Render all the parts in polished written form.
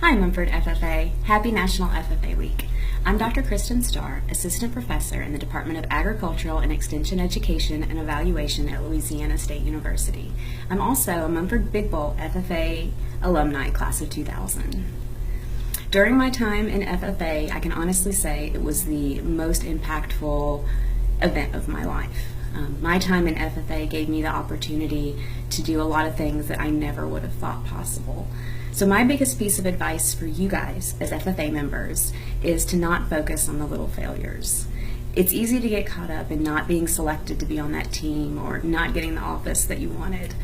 Hi, Mumford FFA. Happy National FFA Week. I'm Dr. Kristen Starr, Assistant Professor in the Department of Agricultural and Extension Education and Evaluation at Louisiana State University. I'm also a Mumford Big Bowl FFA alumni class of 2000. During my time in FFA, I can honestly say it was the most impactful event of my life. My time in FFA gave me the opportunity to do a lot of things that I never would have thought possible. So my biggest piece of advice for you guys as FFA members is to not focus on the little failures. It's easy to get caught up in not being selected to be on that team or not getting the office that you wanted.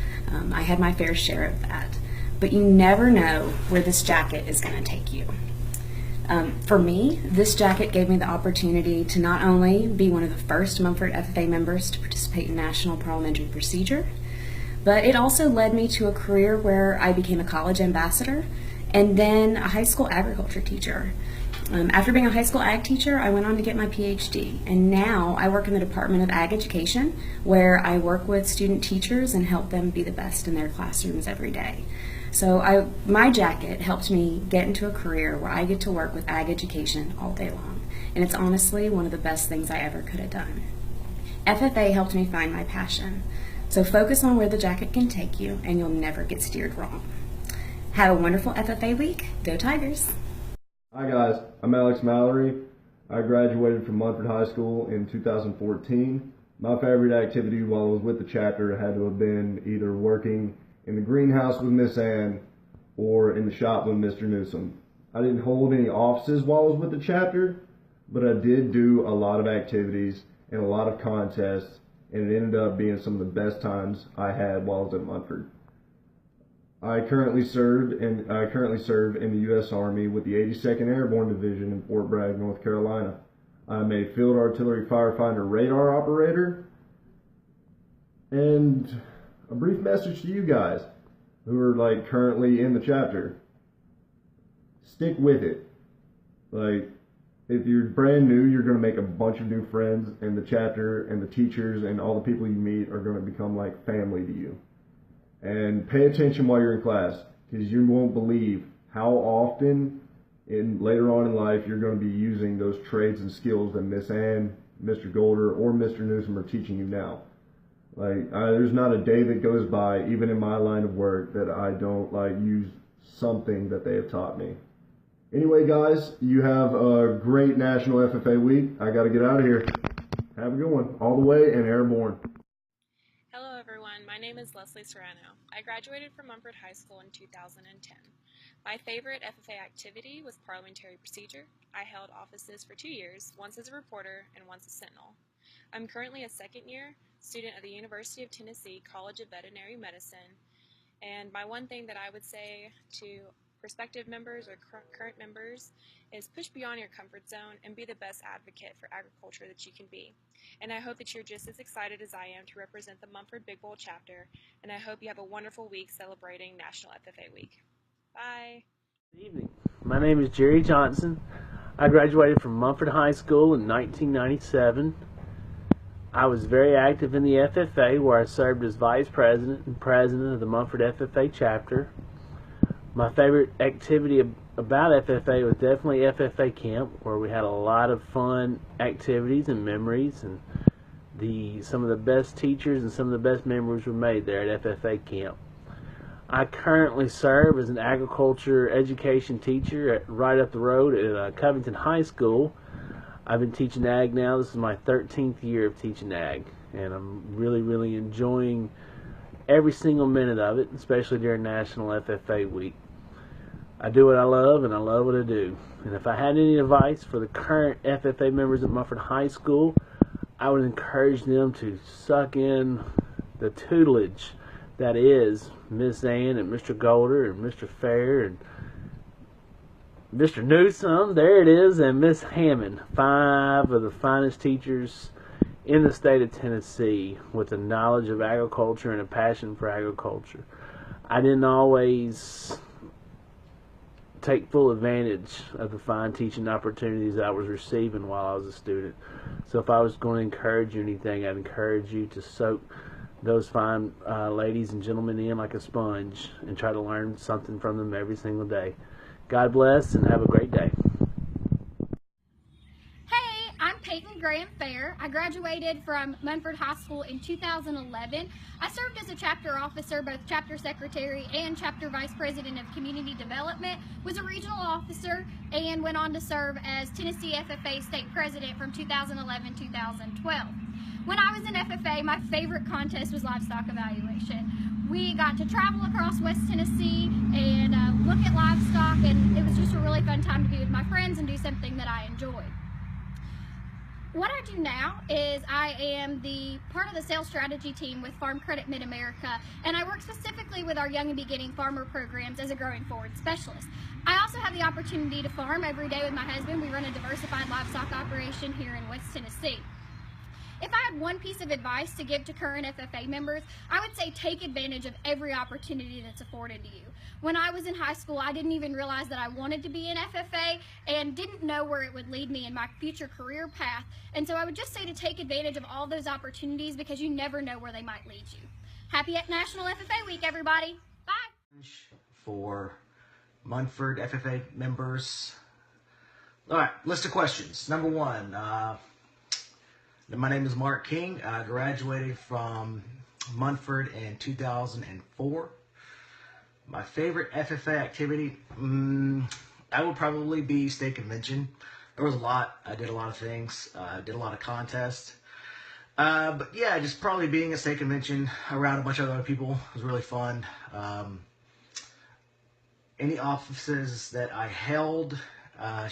I had my fair share of that. But you never know where this jacket is going to take you. For me, this jacket gave me the opportunity to not only be one of the first Mumford FFA members to participate in National Parliamentary Procedure, but it also led me to a career where I became a college ambassador and then a high school agriculture teacher. After being a high school ag teacher, I went on to get my PhD, and now I work in the Department of Ag Education, where I work with student teachers and help them be the best in their classrooms every day. So my jacket helped me get into a career where I get to work with ag education all day long, and it's honestly one of the best things I ever could have done. FFA helped me find my passion. So focus on where the jacket can take you, and you'll never get steered wrong. Have a wonderful FFA week. Go Tigers! Hi guys, I'm Alex Mallory. I graduated from Mumford High School in 2014. My favorite activity while I was with the chapter had to have been either working in the greenhouse with Miss Ann or in the shop with Mr. Newsom. I didn't hold any offices while I was with the chapter, but I did do a lot of activities and a lot of contests, and it ended up being some of the best times I had while I was at Mumford. I currently serve in the U.S. Army with the 82nd Airborne Division in Fort Bragg, North Carolina. I'm a field artillery firefighter radar operator. And a brief message to you guys who are currently in the chapter. Stick with it. If you're brand new, you're going to make a bunch of new friends, and the chapter and the teachers and all the people you meet are going to become like family to you. And pay attention while you're in class, because you won't believe how often later on in life you're going to be using those trades and skills that Miss Ann, Mr. Golder, or Mr. Newsom are teaching you now. There's not a day that goes by, even in my line of work, that I don't use something that they have taught me. Anyway, guys, you have a great National FFA week. I got to get out of here. Have a good one. All the way and airborne. Hello everyone, my name is Leslie Serrano. I graduated from Mumford High School in 2010. My favorite FFA activity was parliamentary procedure. I held offices for 2 years, once as a reporter and once a sentinel. I'm currently a second-year student at the University of Tennessee College of Veterinary Medicine, and my one thing that I would say to prospective members or current members is push beyond your comfort zone and be the best advocate for agriculture that you can be. And I hope that you're just as excited as I am to represent the Mumford Big Bowl chapter, and I hope you have a wonderful week celebrating National FFA Week. Bye! Good evening. My name is Jerry Johnson. I graduated from Mumford High School in 1997. I was very active in the FFA, where I served as Vice President and President of the Mumford FFA chapter. My favorite activity about FFA was definitely FFA camp, where we had a lot of fun activities and memories, and some of the best teachers and some of the best memories were made there at FFA camp. I currently serve as an agriculture education teacher right up the road at Covington High School. I've been teaching ag now. This is my 13th year of teaching ag, and I'm really enjoying every single minute of it, especially during National FFA Week. I do what I love, and I love what I do. And if I had any advice for the current FFA members at Mumford High School, I would encourage them to suck in the tutelage that is Miss Ann and Mr. Golder and Mr. Fair and Mr. Newsom, there it is, and Miss Hammond, 5 of the finest teachers in the state of Tennessee with a knowledge of agriculture and a passion for agriculture. I didn't always take full advantage of the fine teaching opportunities I was receiving while I was a student. So if I was going to encourage you anything, I'd encourage you to soak those fine ladies and gentlemen in like a sponge and try to learn something from them every single day. God bless and have a great day. Hey, I'm Peyton Graham Fair. I graduated from Munford High School in 2011. I served as a chapter officer, both chapter secretary and chapter vice president of community development, was a regional officer, and went on to serve as Tennessee FFA state president from 2011-2012. When I was in FFA, my favorite contest was livestock evaluation. We got to travel across West Tennessee and look at livestock, and it was just a really fun time to be with my friends and do something that I enjoyed. What I do now is I am the part of the sales strategy team with Farm Credit Mid-America, and I work specifically with our young and beginning farmer programs as a growing forward specialist. I also have the opportunity to farm every day with my husband. We run a diversified livestock operation here in West Tennessee. If I had one piece of advice to give to current FFA members, I would say take advantage of every opportunity that's afforded to you. When I was in high school, I didn't even realize that I wanted to be an FFA and didn't know where it would lead me in my future career path. And so I would just say to take advantage of all those opportunities because you never know where they might lead you. Happy National FFA Week, everybody. Bye. For Munford FFA members. All right, list of questions. Number one, my name is Mark King. I graduated from Munford in 2004. My favorite FFA activity, I would probably be state convention. There was a lot. I did a lot of things. Did a lot of contests. But yeah, just probably being at state convention around a bunch of other people was really fun. Any offices that I held, I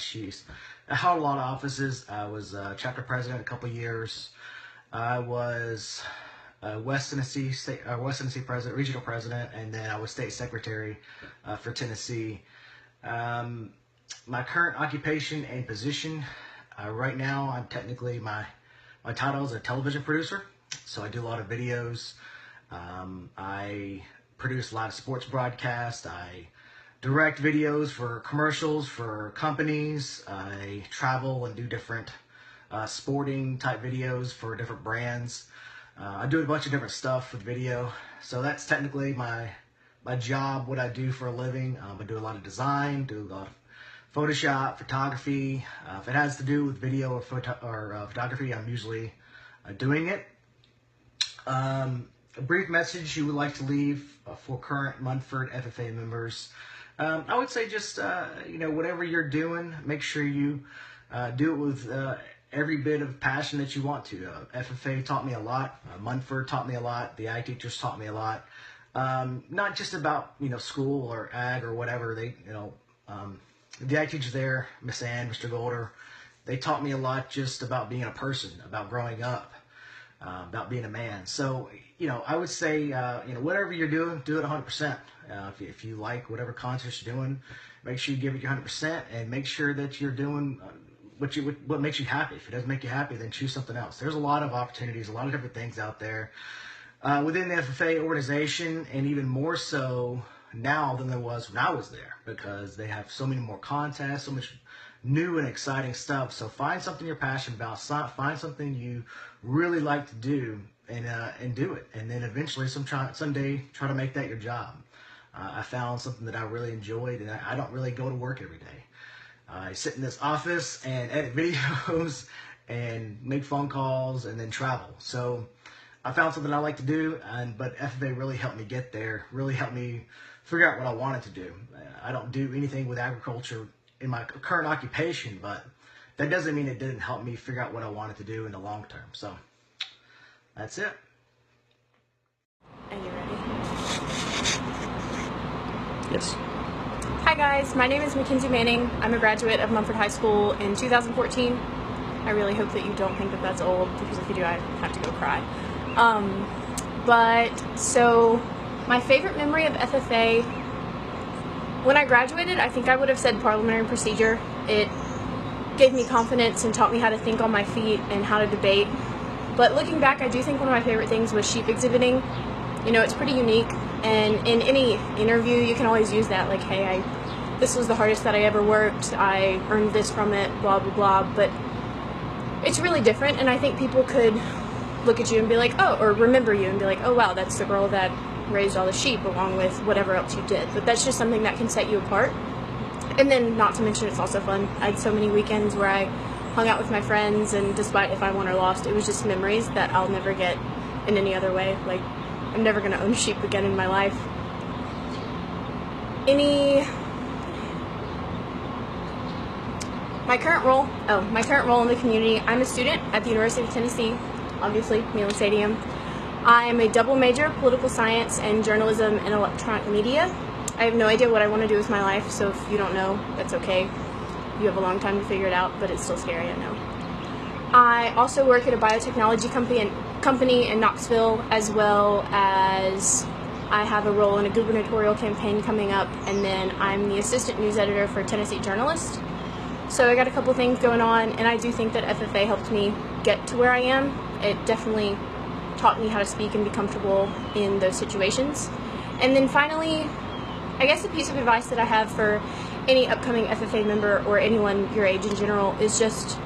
held a lot of offices. I was chapter president a couple years. I was West Tennessee president, regional president, and then I was state secretary for Tennessee. My current occupation and position, right now, I'm technically my title is a television producer. So I do a lot of videos. I produce live sports broadcasts. I direct videos for commercials for companies. I travel and do different sporting type videos for different brands. I do a bunch of different stuff with video. So that's technically my job, what I do for a living. I do a lot of design, do a lot of Photoshop, photography. If it has to do with video or photography, I'm usually doing it. A brief message you would like to leave for current Munford FFA members. I would say just, whatever you're doing, make sure you do it with every bit of passion that you want to. FFA taught me a lot. Munford taught me a lot. The ag teachers taught me a lot. Not just about, school or ag or whatever. The ag teachers there, Miss Ann, Mr. Golder, they taught me a lot just about being a person, about growing up, about being a man. So, I would say, whatever you're doing, do it 100%. If you like whatever contest you're doing, make sure you give it your 100% and make sure that you're doing what makes you happy. If it doesn't make you happy, then choose something else. There's a lot of opportunities, a lot of different things out there within the FFA organization, and even more so now than there was when I was there, because they have so many more contests, so much new and exciting stuff. So find something you're passionate about, find something you really like to do, and do it. And then eventually, someday, try to make that your job. I found something that I really enjoyed, and I don't really go to work every day. I sit in this office and edit videos and make phone calls and then travel. So I found something I like to do, but FFA really helped me get there, really helped me figure out what I wanted to do. I don't do anything with agriculture in my current occupation, but that doesn't mean it didn't help me figure out what I wanted to do in the long term. So that's it. Are you ready? Yes. Hi guys, my name is Mackenzie Manning. I'm a graduate of Munford High School in 2014. I really hope that you don't think that that's old, because if you do, I have to go cry. So my favorite memory of FFA, when I graduated, I think I would have said parliamentary procedure. It gave me confidence and taught me how to think on my feet and how to debate. But looking back, I do think one of my favorite things was sheep exhibiting. It's pretty unique, and in any interview you can always use that, like, hey, this was the hardest that I ever worked, I earned this from it, blah blah blah. But it's really different, and I think people could look at you and be like, oh, or remember you and be like, oh wow, that's the girl that raised all the sheep along with whatever else you did. But that's just something that can set you apart. And then, not to mention, it's also fun. I had so many weekends where I hung out with my friends, and despite if I won or lost, it was just memories that I'll never get in any other way. Like, I'm never going to own sheep again in my life. My current role in the community, I'm a student at the University of Tennessee, obviously, Milan Stadium. I am a double major of political science and journalism and electronic media. I have no idea what I want to do with my life, so if you don't know, that's okay. You have a long time to figure it out, but it's still scary, I know. I also work at a biotechnology company in Knoxville, as well as I have a role in a gubernatorial campaign coming up, and then I'm the assistant news editor for Tennessee Journalist. So I got a couple things going on, and I do think that FFA helped me get to where I am. It definitely taught me how to speak and be comfortable in those situations. And then finally, I guess a piece of advice that I have for any upcoming FFA member or anyone your age in general is just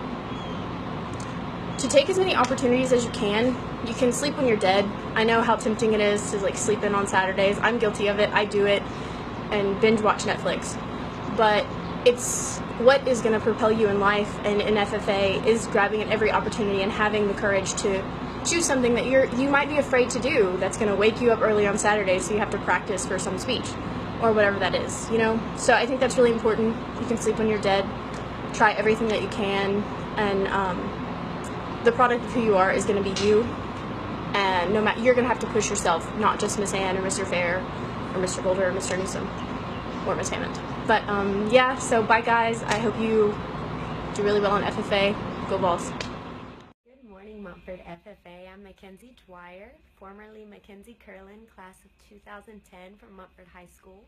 to take as many opportunities as you can. You can sleep when you're dead. I know how tempting it is to like sleep in on Saturdays. I'm guilty of it. I do it and binge watch Netflix. But it's what is going to propel you in life, and in FFA is grabbing at every opportunity and having the courage to choose something that you might be afraid to do that's going to wake you up early on Saturdays so you have to practice for some speech or whatever that is, you know? So I think that's really important. You can sleep when you're dead. Try everything that you can, and the product of who you are is going to be you, and no matter, you're going to have to push yourself, not just Miss Ann or Mr. Fair or Mr. Golder or Mr. Newsom or Miss Hammond. But yeah, so bye guys. I hope you do really well on FFA. Go Vols. Good morning, Montford FFA. I'm Mackenzie Dwyer, formerly Mackenzie Curlin, class of 2010 from Montford High School.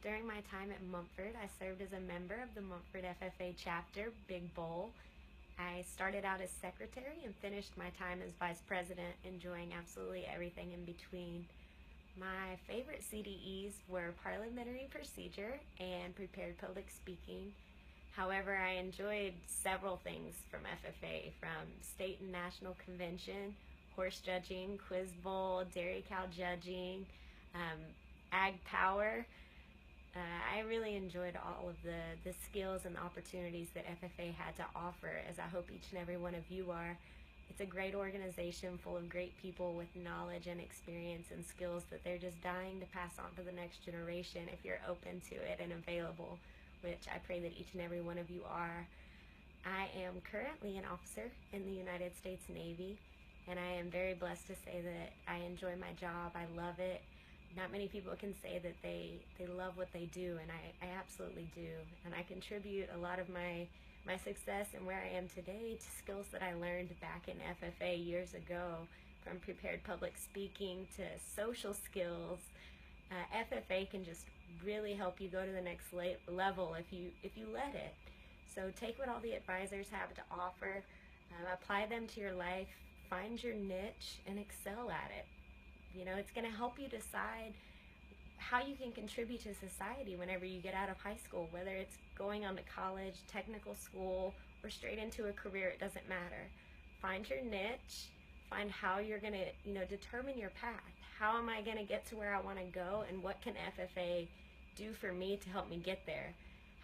During my time at Montford, I served as a member of the Montford FFA chapter, Big Bowl. I started out as secretary and finished my time as vice president, enjoying absolutely everything in between. My favorite CDEs were parliamentary procedure and prepared public speaking. However, I enjoyed several things from FFA, from state and national convention, horse judging, quiz bowl, dairy cow judging, ag power. I really enjoyed all of the skills and opportunities that FFA had to offer, as I hope each and every one of you are. It's a great organization full of great people with knowledge and experience and skills that they're just dying to pass on to the next generation if you're open to it and available, which I pray that each and every one of you are. I am currently an officer in the United States Navy, and I am very blessed to say that I enjoy my job. I love it. Not many people can say that they love what they do, and I absolutely do. And I contribute a lot of my success and where I am today to skills that I learned back in FFA years ago, from prepared public speaking to social skills. FFA can just really help you go to the next level if you let it. So take what all the advisors have to offer, apply them to your life, find your niche, and excel at it. You know, it's going to help you decide how you can contribute to society whenever you get out of high school, whether it's going on to college, technical school, or straight into a career. It doesn't matter. Find your niche, find how you're going to, determine your path. How am I going to get to where I want to go, and what can FFA do for me to help me get there?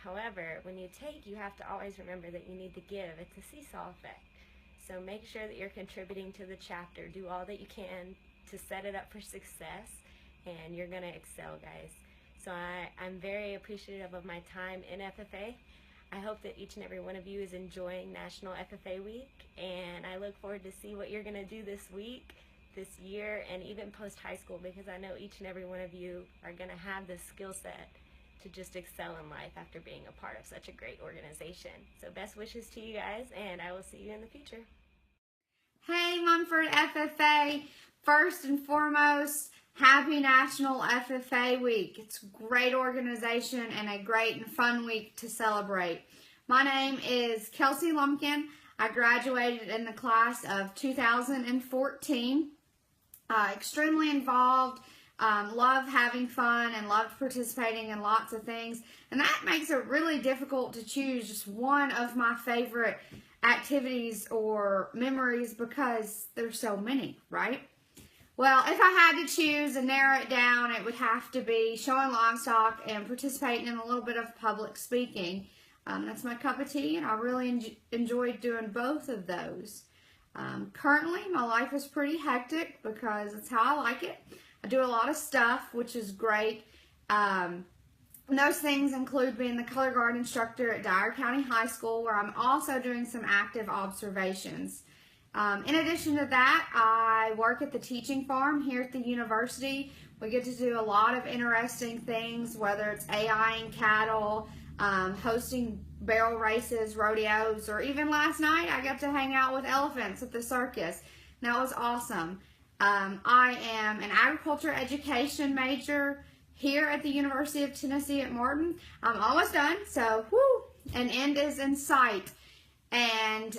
However, when you take, you have to always remember that you need to give. It's a seesaw effect. So make sure that you're contributing to the chapter. Do all that you can to set it up for success, and you're going to excel, guys. So I'm very appreciative of my time in FFA. I hope that each and every one of you is enjoying National FFA Week, and I look forward to see what you're going to do this week, this year, and even post-high school, because I know each and every one of you are going to have this skill set to just excel in life after being a part of such a great organization. So best wishes to you guys, and I will see you in the future. Hey, Mumford FFA. First and foremost, happy National FFA Week. It's a great organization and a great and fun week to celebrate. My name is Kelsey Lumpkin. I graduated in the class of 2014. Extremely involved love having fun and loved participating in lots of things. And that makes it really difficult to choose just one of my favorite activities or memories because there's so many, right? Well, if I had to choose and narrow it down, it would have to be showing livestock and participating in a little bit of public speaking. That's my cup of tea, and I really enjoyed doing both of those. Currently, my life is pretty hectic because it's how I like it. I do a lot of stuff, which is great. Those things include being the color guard instructor at Dyer County High School, where I'm also doing some active observations. In addition to that, I work at the teaching farm here at the university. We get to do a lot of interesting things, whether it's AIing cattle, hosting barrel races, rodeos, or even last night I got to hang out with elephants at the circus. That was awesome. I am an agriculture education major here at the University of Tennessee at Martin. I'm almost done, so whoo, an end is in sight. And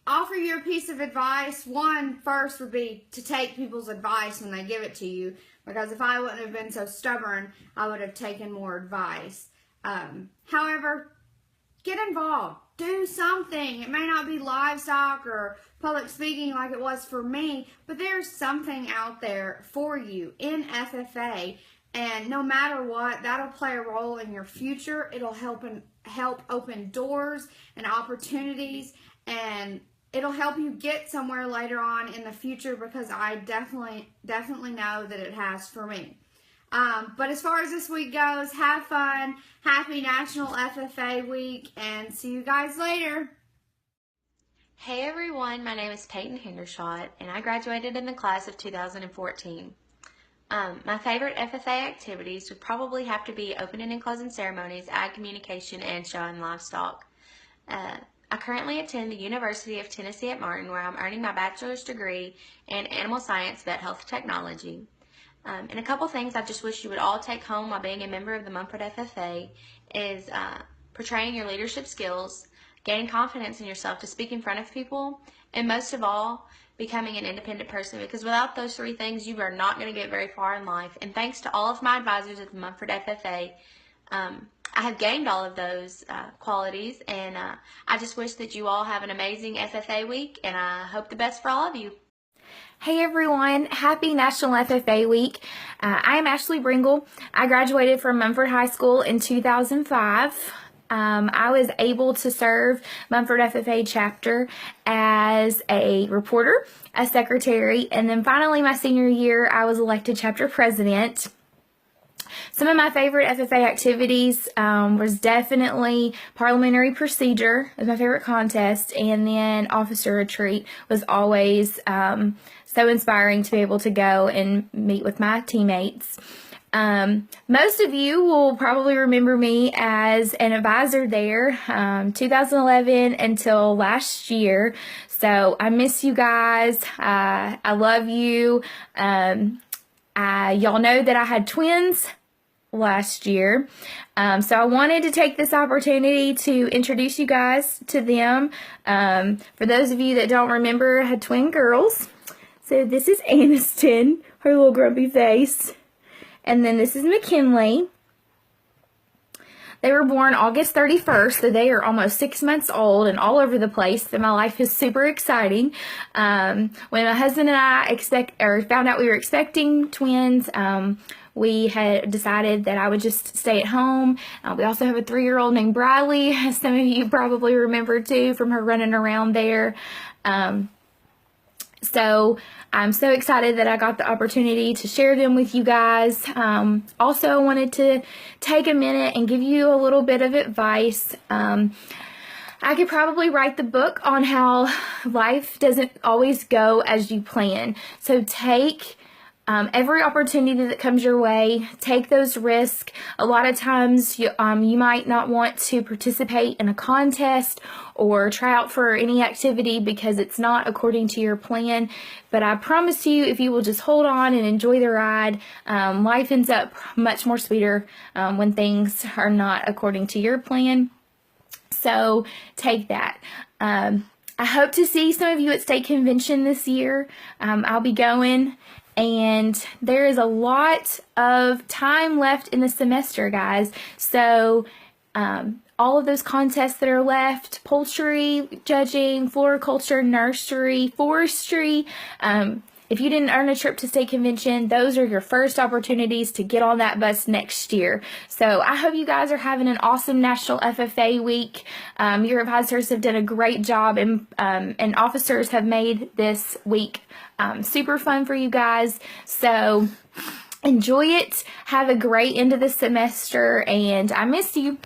offer you a piece of advice. One, first would be to take people's advice when they give it to you, because if I wouldn't have been so stubborn, I would have taken more advice. However, get involved. Do something. It may not be livestock or public speaking like it was for me, but there's something out there for you in FFA, and no matter what, that'll play a role in your future. It'll help open doors and opportunities, and it'll help you get somewhere later on in the future, because I definitely know that it has for me. But as far as this week goes, have fun. Happy National FFA Week, and see you guys later. Hey everyone, my name is Peyton Hendershot, and I graduated in the class of 2014. My favorite FFA activities would probably have to be opening and closing ceremonies, ag communication, and showing livestock. I currently attend the University of Tennessee at Martin, where I'm earning my bachelor's degree in animal science vet health technology. And a couple things I just wish you would all take home while being a member of the Mumford FFA is portraying your leadership skills, gaining confidence in yourself to speak in front of people, and most of all, becoming an independent person, because without those three things, you are not going to get very far in life. And thanks to all of my advisors at the Mumford FFA, I have gained all of those qualities, and I just wish that you all have an amazing FFA week, and I hope the best for all of you. Hey everyone, happy National FFA Week. I am Ashley Bringle. I graduated from Mumford High School in 2005. I was able to serve Mumford FFA chapter as a reporter, a secretary, and then finally my senior year I was elected chapter president. Some of my favorite FFA activities was definitely parliamentary procedure, was my favorite contest, and then officer retreat was always so inspiring to be able to go and meet with my teammates. Most of you will probably remember me as an advisor there, 2011 until last year. So I miss you guys. I love you. Y'all know that I had twins last year. So I wanted to take this opportunity to introduce you guys to them. For those of you that don't remember, I had twin girls. So this is Aniston, her little grumpy face. And then this is McKinley. They were born August 31st, so they are almost 6 months old and all over the place. So my life is super exciting. When my husband and I found out we were expecting twins, we had decided that I would just stay at home. We also have a 3-year-old named Briley, as some of you probably remember too from her running around there. So I'm so excited that I got the opportunity to share them with you guys. Also, I wanted to take a minute and give you a little bit of advice. I could probably write the book on how life doesn't always go as you plan. So take every opportunity that comes your way. Take those risks. A lot of times you might not want to participate in a contest or try out for any activity because it's not according to your plan. But I promise you, if you will just hold on and enjoy the ride, life ends up much more sweeter when things are not according to your plan. So take that. I hope to see some of you at State Convention this year. I'll be going. and there is a lot of time left in the semester, guys. So all of those contests that are left, poultry, judging, floriculture, nursery, forestry, if you didn't earn a trip to state convention, those are your first opportunities to get on that bus next year. So I hope you guys are having an awesome National FFA week. Your advisors have done a great job, and officers have made this week super fun for you guys. So enjoy it. Have a great end of the semester, and I miss you.